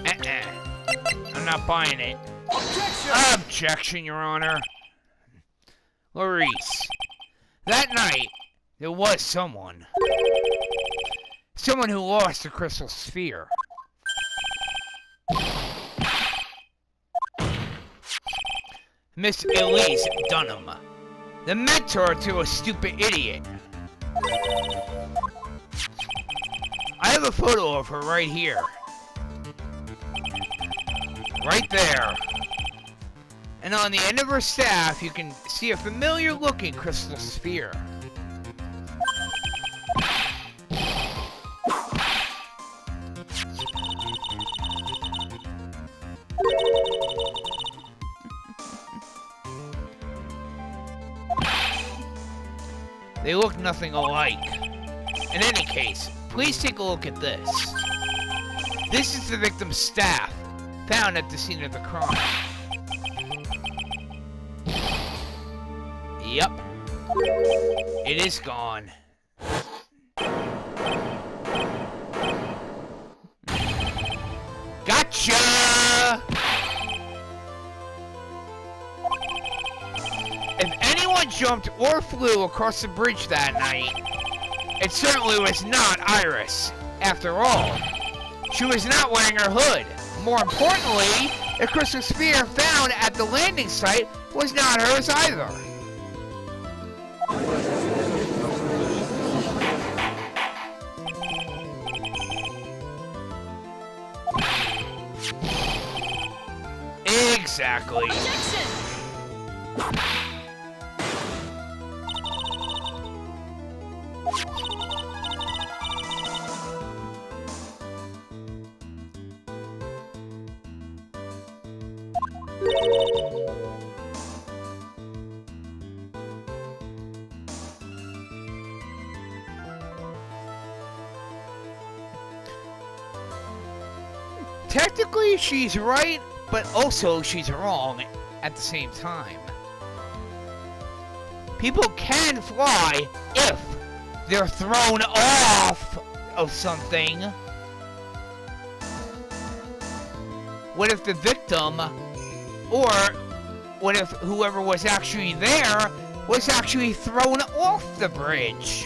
Ay, ay, ay, I'm not buying it. Objection! Objection, Your Honor. Maurice, that night, there was someone. Someone who lost the crystal sphere. Miss Elise Dunham, the mentor to a stupid idiot. I have a photo of her right here. Right there. And on the end of her staff, you can see a familiar-looking crystal sphere. They look nothing alike. In any case, please take a look at this. This is the victim's staff, found at the scene of the crime. Yep. It is gone. Gotcha! If anyone jumped or flew across the bridge that night, it certainly was not Iris. After all, she was not wearing her hood. More importantly, the crystal sphere found at the landing site was not hers either. Exactly. Objection! Technically, she's right, but also she's wrong at the same time. People can fly if they're thrown off of something. What if the victim, or what if whoever was actually there was actually thrown off the bridge?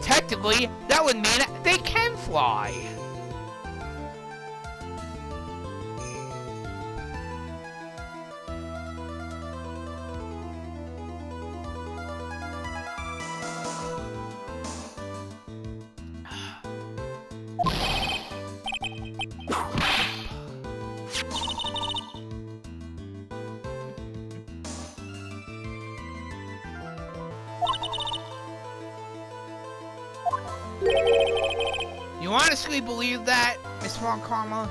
Technically, that would mean they can fly. You honestly believe that, Miss Von Karma?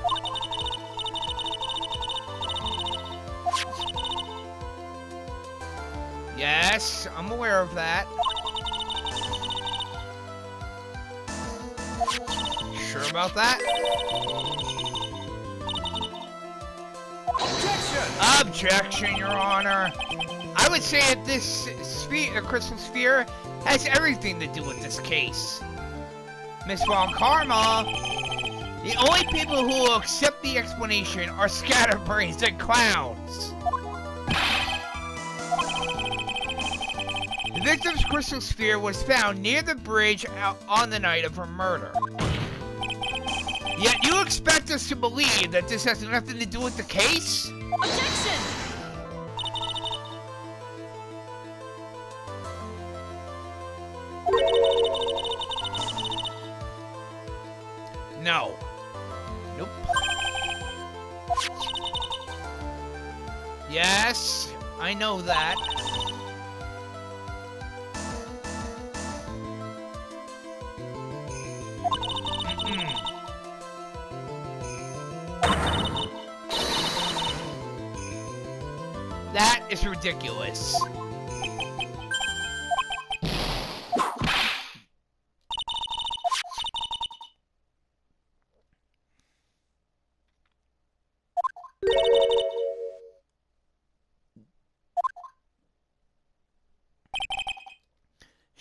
Yes, I'm aware of that. Sure about that? Objection! Objection, Your Honor. I would say that this sphere, the crystal sphere, has everything to do with this case. Miss Von Karma, the only people who will accept the explanation are scatterbrains and clowns. The victim's crystal sphere was found near the bridge on the night of her murder. Yet you expect us to believe that this has nothing to do with the case? Objection! No. Nope. Yes, I know that. That is ridiculous.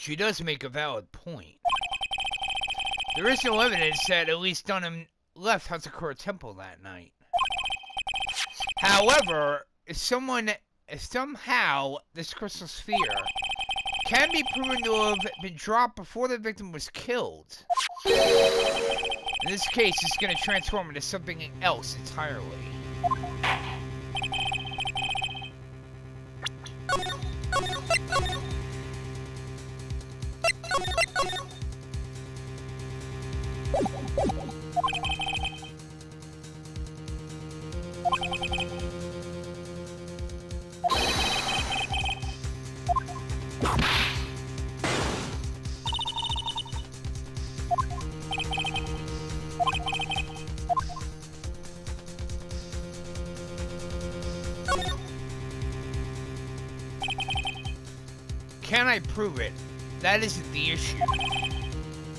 She does make a valid point. There is no evidence that at least Dunham left Hazakura Temple that night. However, if somehow this crystal sphere can be proven to have been dropped before the victim was killed, in this case, it's going to transform into something else entirely. Can I prove it? That isn't the issue.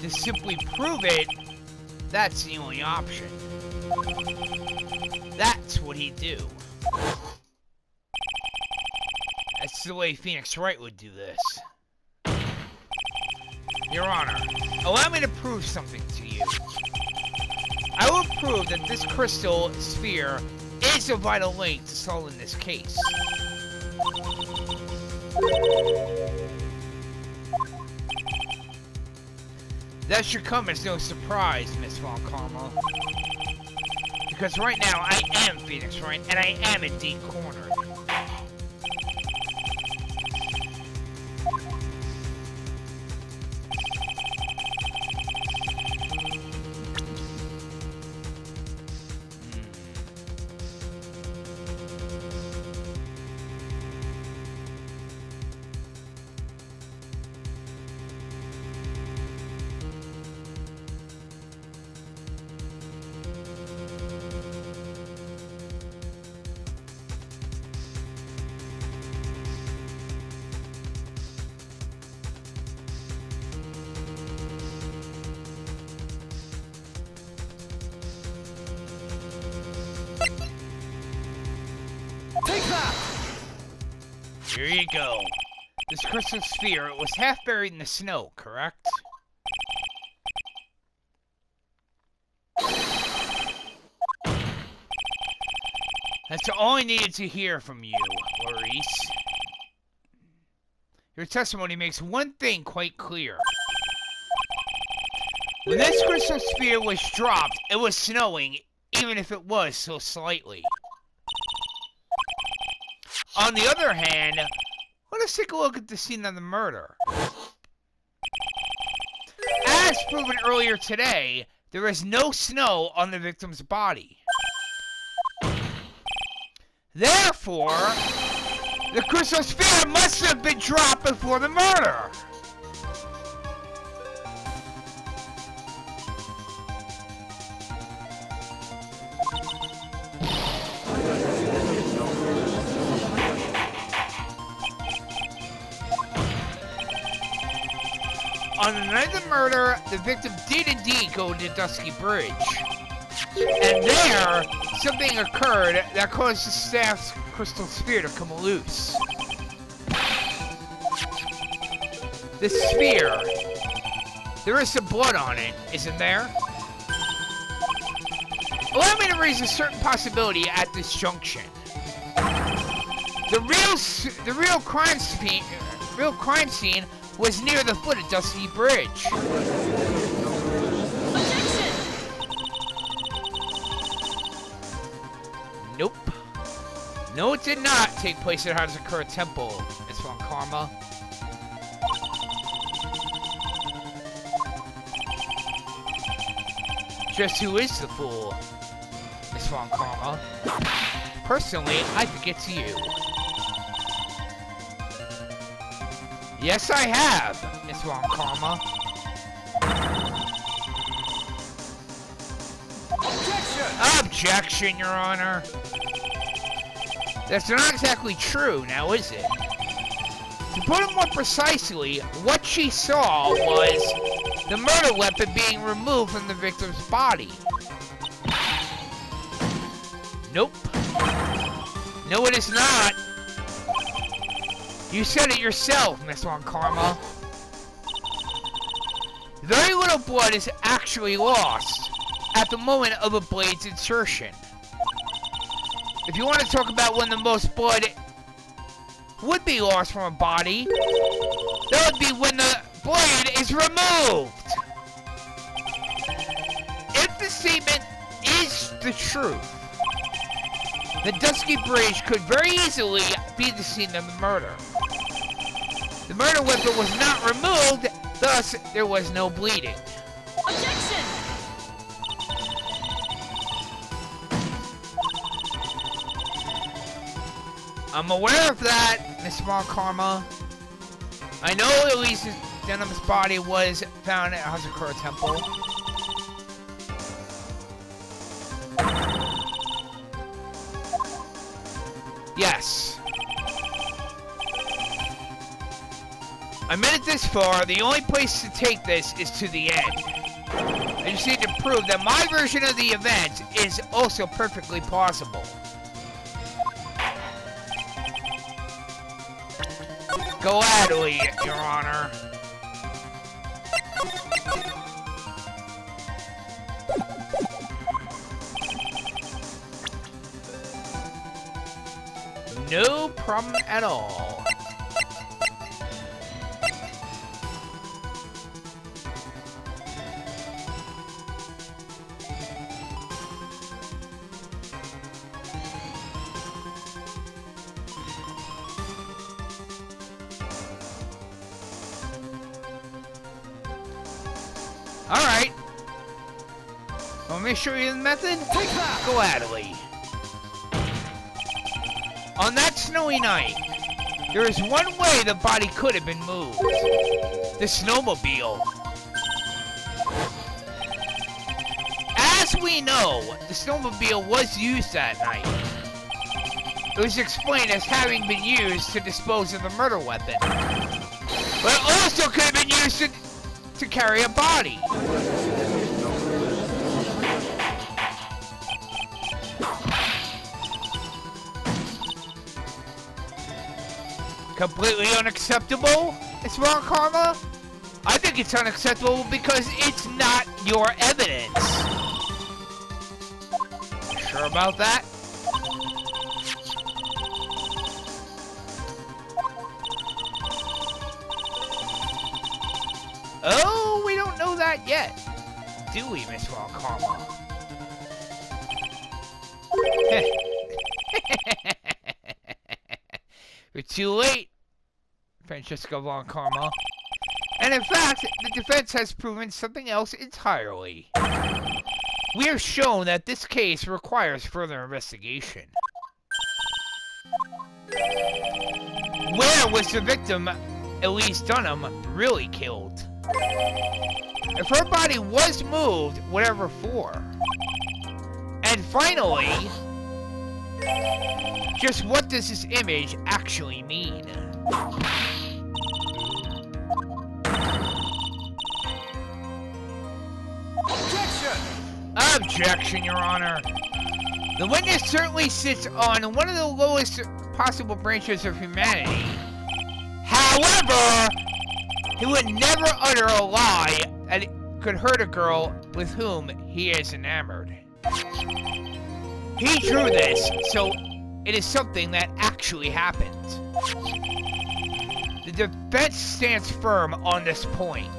To simply prove it, that's the only option. That's what he'd do. That's the way Phoenix Wright would do this. Your Honor, allow me to prove something to you. I will prove that this crystal sphere is a vital link to solving this case. That should come as no surprise, Miss Von Karma. Because right now, I am Phoenix Wright, and I am indeed cornered. Here you go. This crystal sphere was half buried in the snow, correct? That's all I needed to hear from you, Maurice. Your testimony makes one thing quite clear. When this crystal sphere was dropped, it was snowing, even if it was so slightly. On the other hand, let us take a look at the scene of the murder. As proven earlier today, there is no snow on the victim's body. Therefore, the crystal sphere must have been dropped before the murder. On the night of the murder, the victim did indeed go to Dusky Bridge. And there, something occurred that caused the staff's crystal sphere to come loose. The sphere. There is some blood on it, isn't there? Allow me to raise a certain possibility at this junction. The real crime scene was near the foot of Dusty Bridge. Objection! Nope. No, it did not take place at Hazakura Temple, Miss Von Karma. Just who is the fool, Miss Von Karma? Personally, I think it's you. Yes, I have, Miss Von Karma. Objection! Objection, Your Honor. That's not exactly true, now is it? To put it more precisely, what she saw was the murder weapon being removed from the victim's body. Nope. No, it is not. You said it yourself, Miss Von Karma. Very little blood is actually lost at the moment of a blade's insertion. If you want to talk about when the most blood would be lost from a body, that would be when the blade is removed. If the statement is the truth, the Dusky Bridge could very easily be the scene of the murder. The murder weapon was not removed, thus there was no bleeding. Objection! I'm aware of that, Miss Von Karma. I know Elise's Denham's body was found at Hazakura Temple. Yes. I made it this far. The only place to take this is to the end. I just need to prove that my version of the event is also perfectly possible. Gladly, Your Honor. No problem at all. Alright. Want me to show you the method? Take that! Gladly. On that snowy night, there is one way the body could have been moved. The snowmobile. As we know, the snowmobile was used that night. It was explained as having been used to dispose of the murder weapon. But it also could have been used to carry a body. Completely unacceptable? It's wrong, Karma? I think it's unacceptable because it's not your evidence. Sure about that? Oh, we don't know that yet. Do we, Miss Von Karma? We're too late, Francesca Von Karma. And in fact, the defense has proven something else entirely. We have shown that this case requires further investigation. Where was the victim, Elise Dunham, really killed? If her body was moved, whatever for? And finally, just what does this image actually mean? Objection! Objection, Your Honor. The witness certainly sits on one of the lowest possible branches of humanity. However, he would never utter a lie that could hurt a girl with whom he is enamored. He drew this, so it is something that actually happened. The defense stands firm on this point.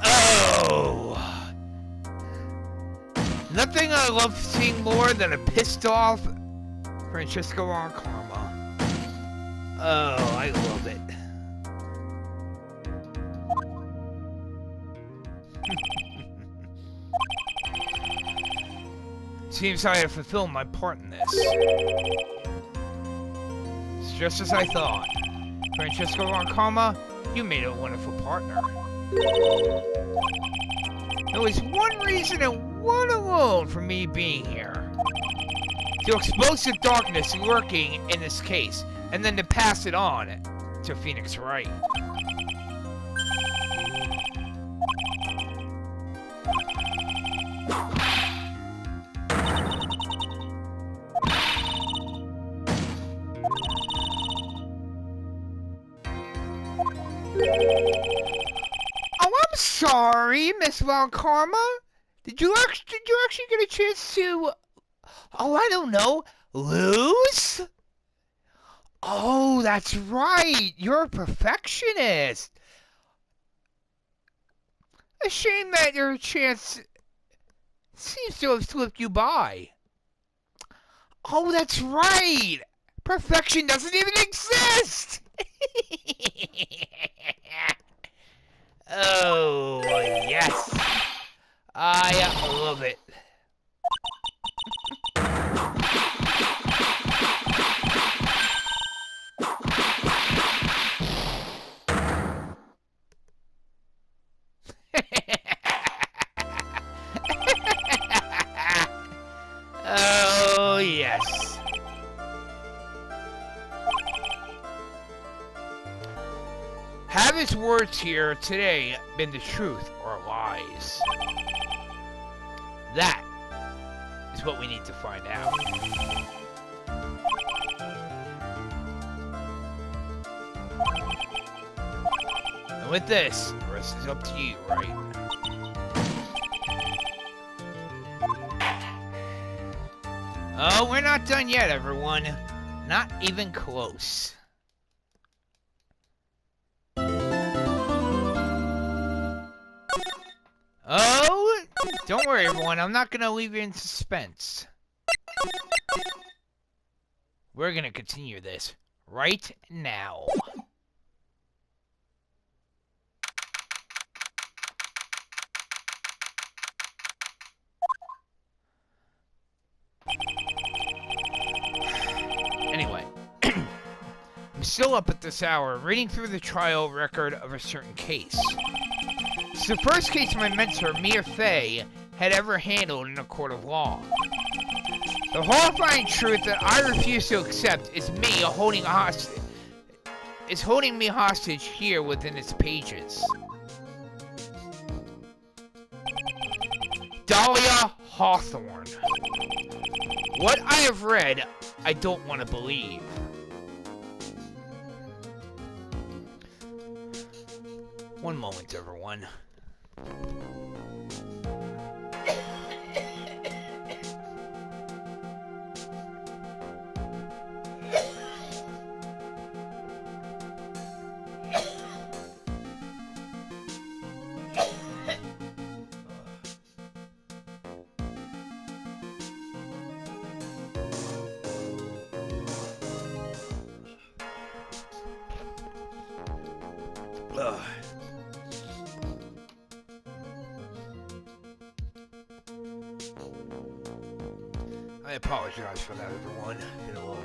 Oh! Nothing I love seeing more than a pissed off Francesca Von Karma. Oh, I love it. Seems I have fulfilled my part in this. It's just as I thought. Francesca Von Karma, you made a wonderful partner. There was one reason and one alone for me being here. To expose the darkness lurking in this case, and then to pass it on to Phoenix Wright. sorry, Miss Von Karma. Did you actually get a chance to, oh, I don't know, lose? Oh, that's right. You're a perfectionist. A shame that your chance seems to have slipped you by. Oh, that's right. Perfection doesn't even exist. Oh, yes. I love it. Oh, yes. Have his words here today been the truth or lies? That is what we need to find out. And with this, the rest is up to you, right? Oh, we're not done yet, everyone. Not even close. Oh, don't worry, everyone. I'm not going to leave you in suspense. We're going to continue this right now. Anyway, I'm still up at this hour, reading through the trial record of a certain case. It's the first case my mentor, Mia Fey, had ever handled in a court of law. The horrifying truth that I refuse to accept is holding me hostage here within its pages. Dahlia Hawthorne. What I have read, I don't want to believe. One moment, everyone. I apologize for that, everyone. Been a little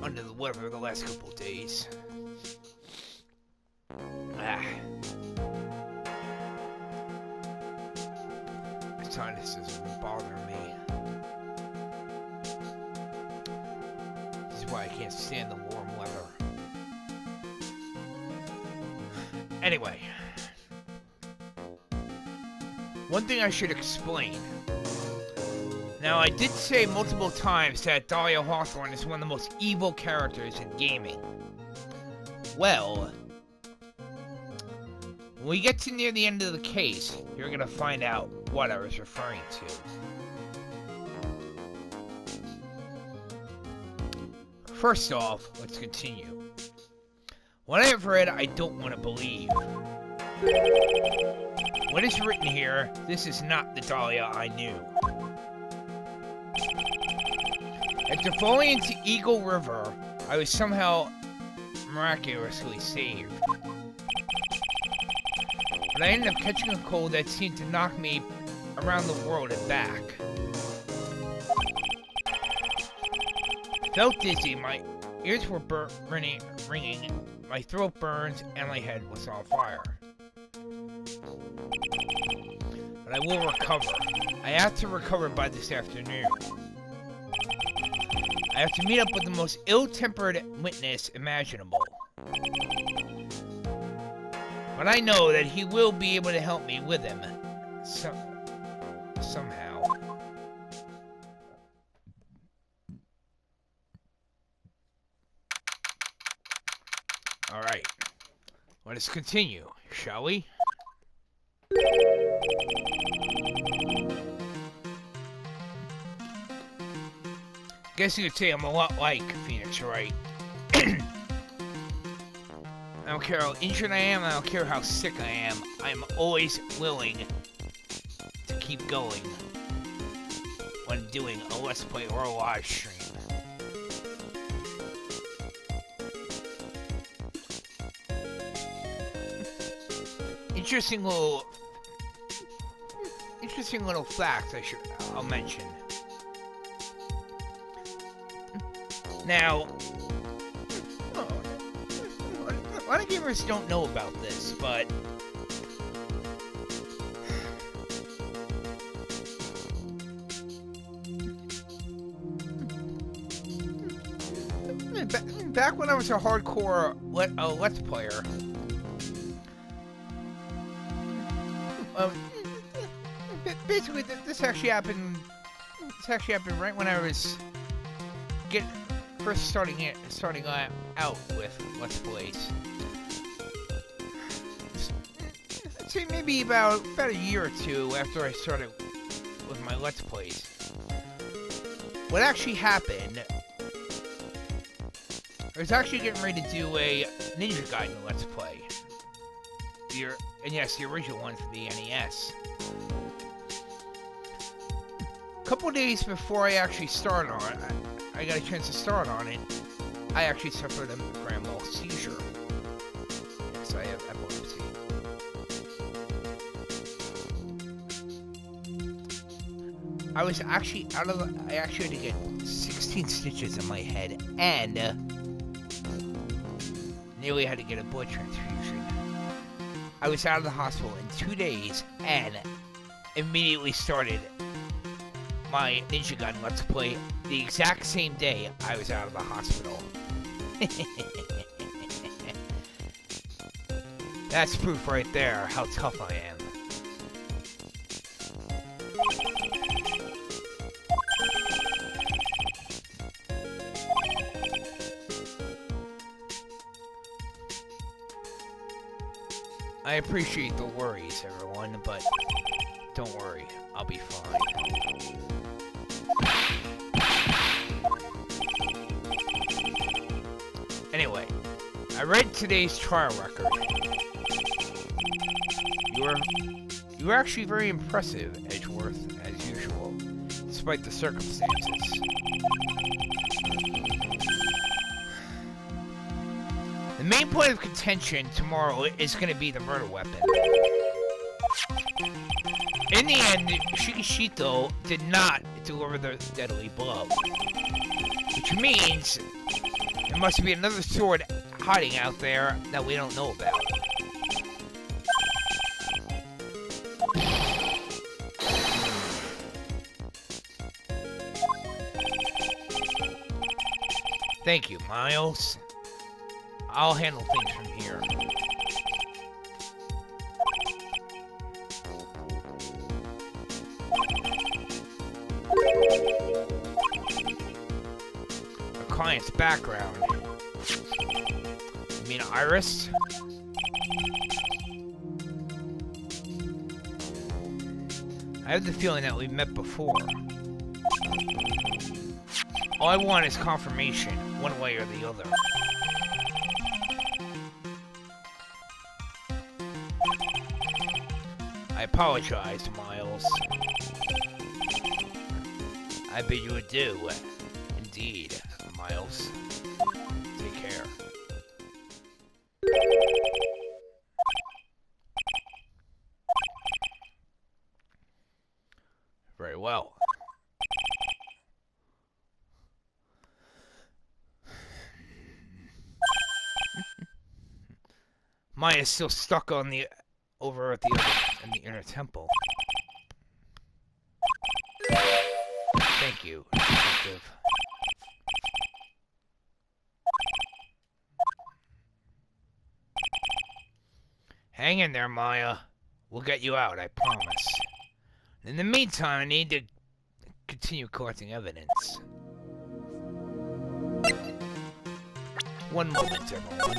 under the weather the last couple of days. This sinus has been bothering me. This is why I can't stand the warm weather. Anyway, one thing I should explain. Now, I did say multiple times that Dahlia Hawthorne is one of the most evil characters in gaming. Well, when we get to near the end of the case, you're going to find out what I was referring to. First off, let's continue. What I have read, I don't want to believe. What is written here, this is not the Dahlia I knew. After falling into Eagle River, I was somehow miraculously saved. But I ended up catching a cold that seemed to knock me around the world and back. Felt dizzy, my ears were ringing, my throat burns, and my head was on fire. But I will recover. I have to recover by this afternoon. I have to meet up with the most ill-tempered witness imaginable. But I know that he will be able to help me with him. Somehow. Alright. Let us continue. shall we? Guess you could say I'm a lot like Phoenix Wright. I don't care how injured I am, I don't care how sick I am, I'm always willing to keep going when doing a Let's Play or a live stream. Interesting little fact I'll mention. Now, a lot of gamers don't know about this, but back when I was a hardcore Let's Player, basically this actually happened. This actually happened right when I was first starting out with Let's Plays. I'd say maybe about a year or two after I started with my Let's Plays. What actually happened, I was actually getting ready to do a Ninja Gaiden Let's Play. And yes, the original one for the NES. A couple days before I actually started on it, I got a chance to start on it, I actually suffered a grand mal seizure. Yes, I have epilepsy. I was actually I actually had to get 16 stitches in my head and nearly had to get a blood transfusion. I was out of the hospital in 2 days and immediately started my Ninja Gaiden Let's Play the exact same day I was out of the hospital. That's proof right there how tough I am. I appreciate the worries, everyone, but don't worry, I'll be fine. Anyway, I read today's trial record. You were actually very impressive, Edgeworth, as usual, despite the circumstances. The main point of contention tomorrow is going to be the murder weapon. In the end, Shikishito did not deliver the deadly blow, which means there must be another sword hiding out there that we don't know about. Thank you, Miles. I'll handle things from here. A client's background. You mean Iris? I have the feeling that we met before. All I want is confirmation, one way or the other. I apologize, Miles. I bid you adieu. Indeed, Miles. Take care. Very well. Maya's still stuck on the over at the in the inner temple. Thank you, detective. Hang in there, Maya. We'll get you out, I promise. In the meantime, I need to continue collecting evidence. One moment, everyone.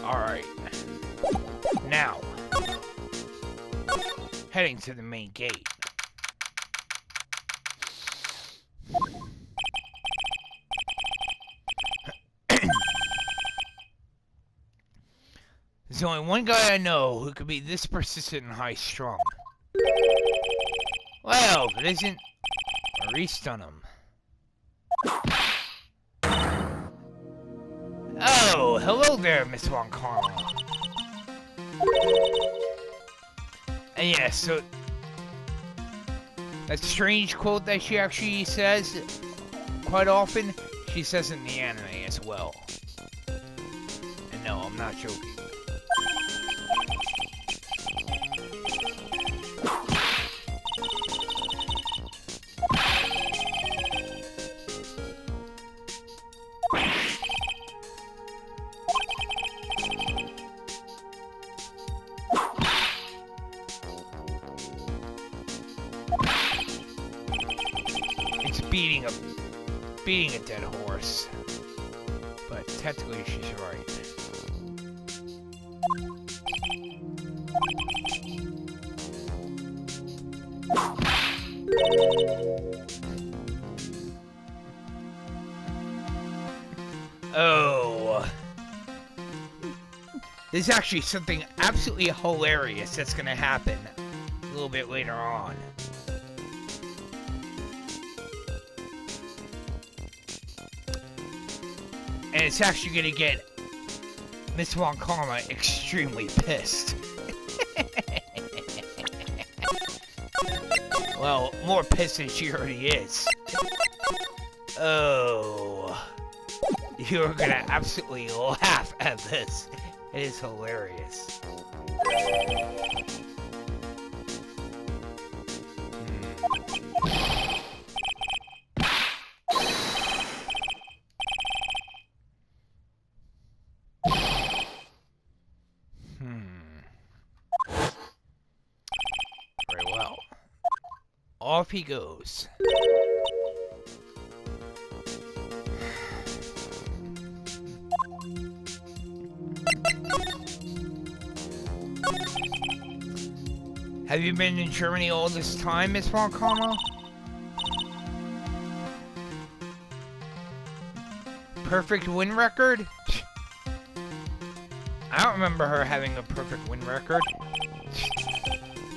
Alright. Now, heading to the main gate. There's only one guy I know who could be this persistent and high-strung. Well, if it isn't Maurice Dunham. Oh, hello there, Miss Von Karma. And yeah, so that strange quote that she actually says quite often, she says in the anime as well. And no, I'm not joking. Beating a dead horse, but technically she's right. Oh, there's actually something absolutely hilarious that's gonna happen a little bit later on. And it's actually gonna get Miss Von Karma extremely pissed. Well, more pissed than she already is. Oh. You're gonna absolutely laugh at this. It is hilarious. Off he goes. Have you been in Germany all this time, Miss Von Karma? Perfect win record? I don't remember her having a perfect win record.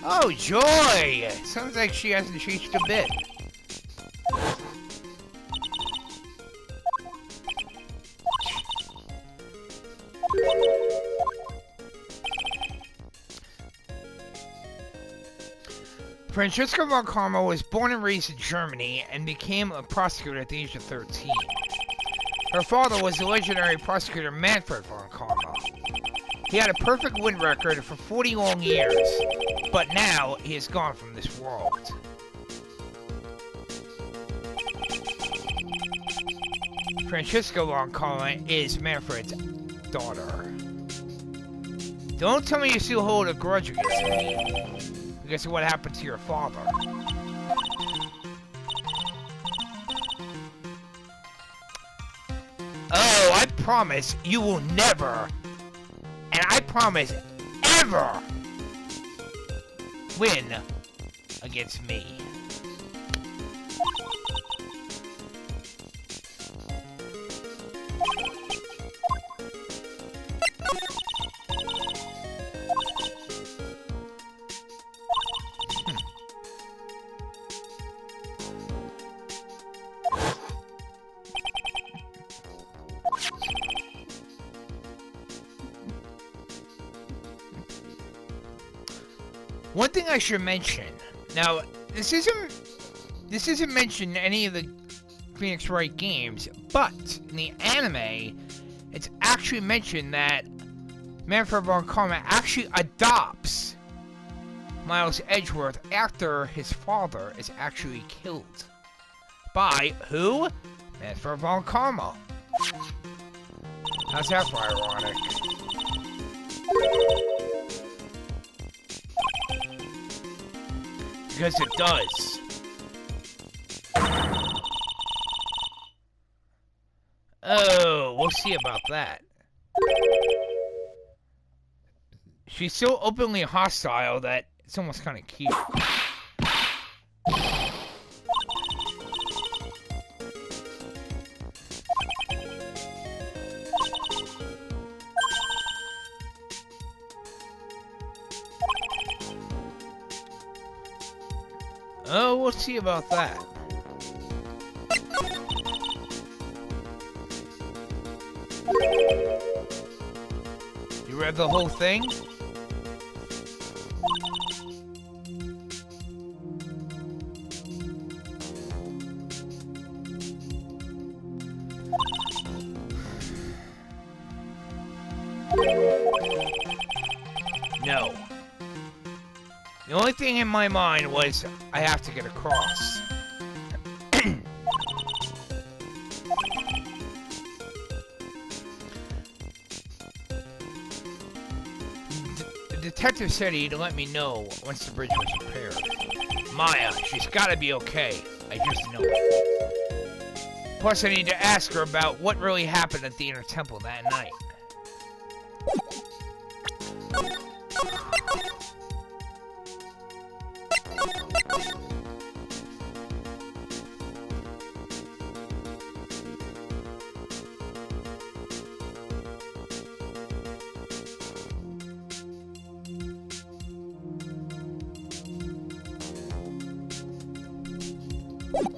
Oh, joy! Sounds like she hasn't changed a bit. Francesca Von Karma was born and raised in Germany and became a prosecutor at the age of 13. Her father was the legendary prosecutor Manfred Von Karma. He had a perfect win record for 40 long years, but now he is gone from this world. Francesca Von Karma is Manfred's daughter. Don't tell me you still hold a grudge against me because of what happened to your father. Oh, I promise you will never, and I promise ever, win against me. One thing I should mention. Now, this isn't mentioned in any of the Phoenix Wright games, but in the anime, it's actually mentioned that Manfred Von Karma actually adopts Miles Edgeworth after his father is actually killed. By who? Manfred Von Karma. How's that for ironic? Because it does. Oh, we'll see about that. She's so openly hostile that it's almost kind of cute. Oh, we'll see about that. You read the whole thing? No. The only thing in my mind was I have to get across. The detective said he'd let me know once the bridge was repaired. Maya, she's gotta be okay. I just know it. Plus, I need to ask her about what really happened at the Inner Temple that night.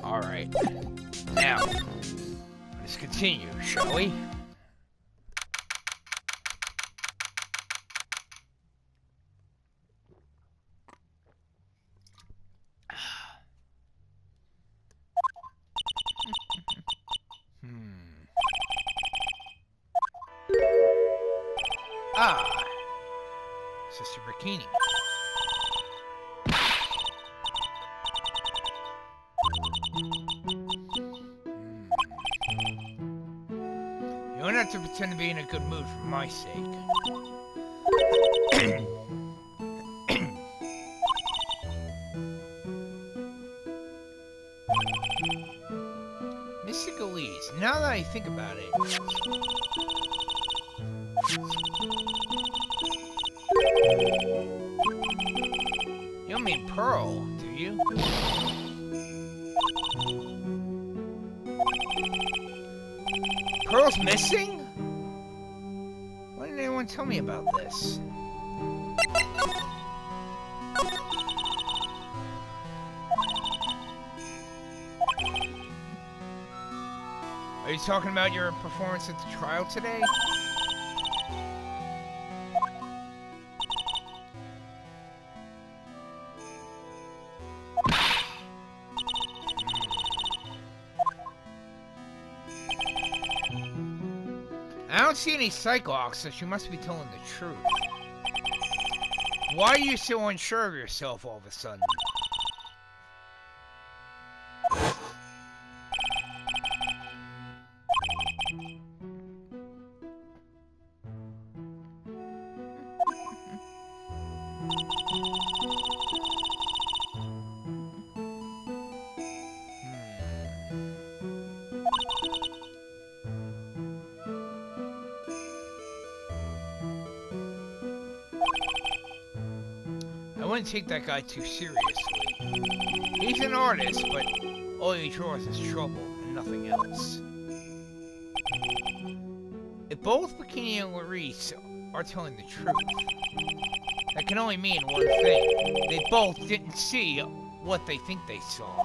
Alright. Now, let's continue, shall we? Ah, Sister Bikini. You don't have to pretend to be in a good mood for my sake. Mysticalese, now that I think about it. You don't mean Pearl, do you? Pearl's missing? Why didn't anyone tell me about this? Are you talking about your performance at the trial today? I don't see any Cyclops, so she must be telling the truth. Why are you so unsure of yourself all of a sudden? I wouldn't take that guy too seriously. He's an artist, but all he draws is trouble and nothing else. If both Bikini and Larice are telling the truth, that can only mean one thing. They both didn't see what they think they saw.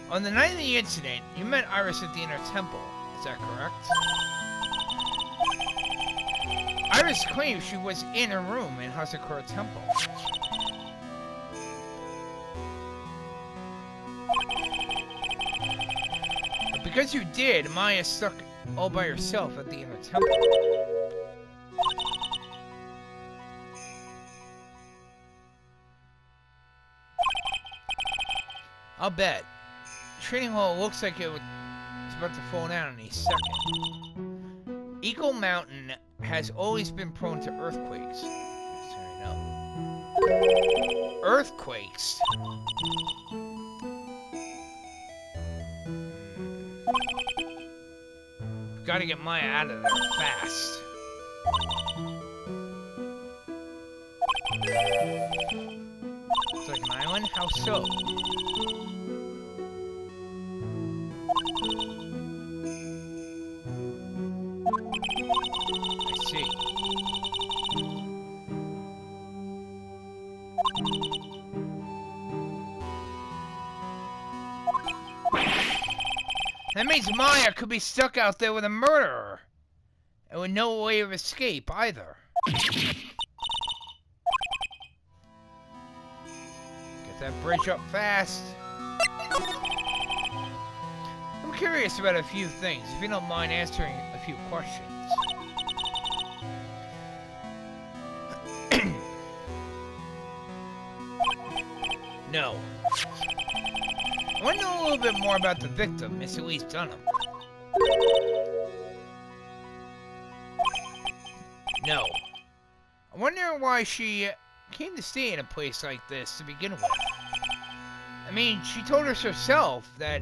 On the night of the incident, you met Iris at the Inner Temple. Is that correct? Iris claims she was in her room in Hazakura Temple. But because you did, Maya stuck all by herself at the Inner Temple. I'll bet. Training hall looks like it's about to fall down any second. Eagle Mountain has always been prone to earthquakes. Just so you know. Earthquakes? gotta get Maya out of there fast. It's like an island? How so? I see. That means Maya could be stuck out there with a murderer. And with no way of escape, either. Get that bridge up fast. I'm curious about a few things, if you don't mind answering a few questions. No. I want to know a little bit more about the victim, Miss Elise Dunham. No. I wonder why she came to stay in a place like this to begin with. I mean, she told us herself that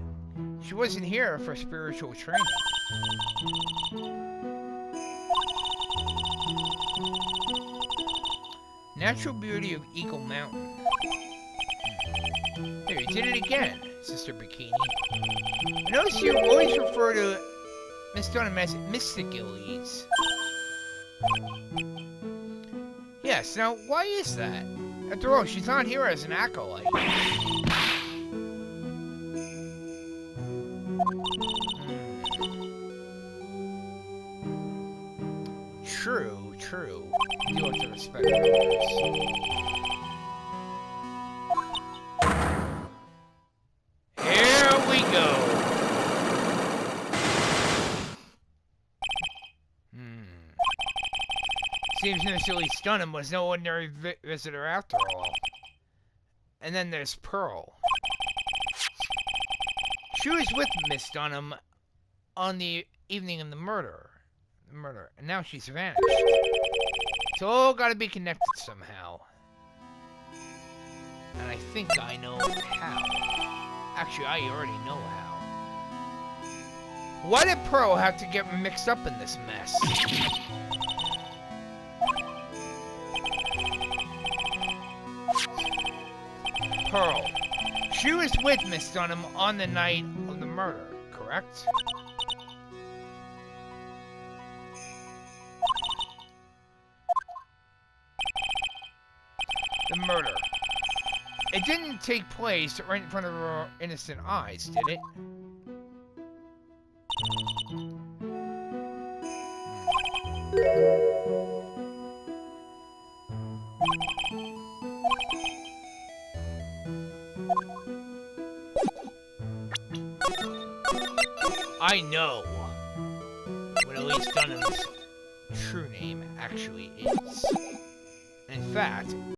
she wasn't here for spiritual training. Natural beauty of Eagle Mountain. There, you did it again, Sister Bikini. I notice you always refer to Miss Dunham as Mystic Elise. Yes, now, why is that? After all, she's not here as an acolyte. True, true. You do have to respect others. Here we go. Seems Miss Elise Dunham was no ordinary visitor after all. And then there's Pearl. She was with Miss Dunham on the evening of the murder, and now she's vanished. It's all got to be connected somehow. And I think I know how. Actually, I already know how. Why did Pearl have to get mixed up in this mess? Pearl. She was with Miss Dunham on the night of the murder, correct? The murder. It didn't take place right in front of her innocent eyes, did it? I know what Elise Dunham's true name actually is. In fact,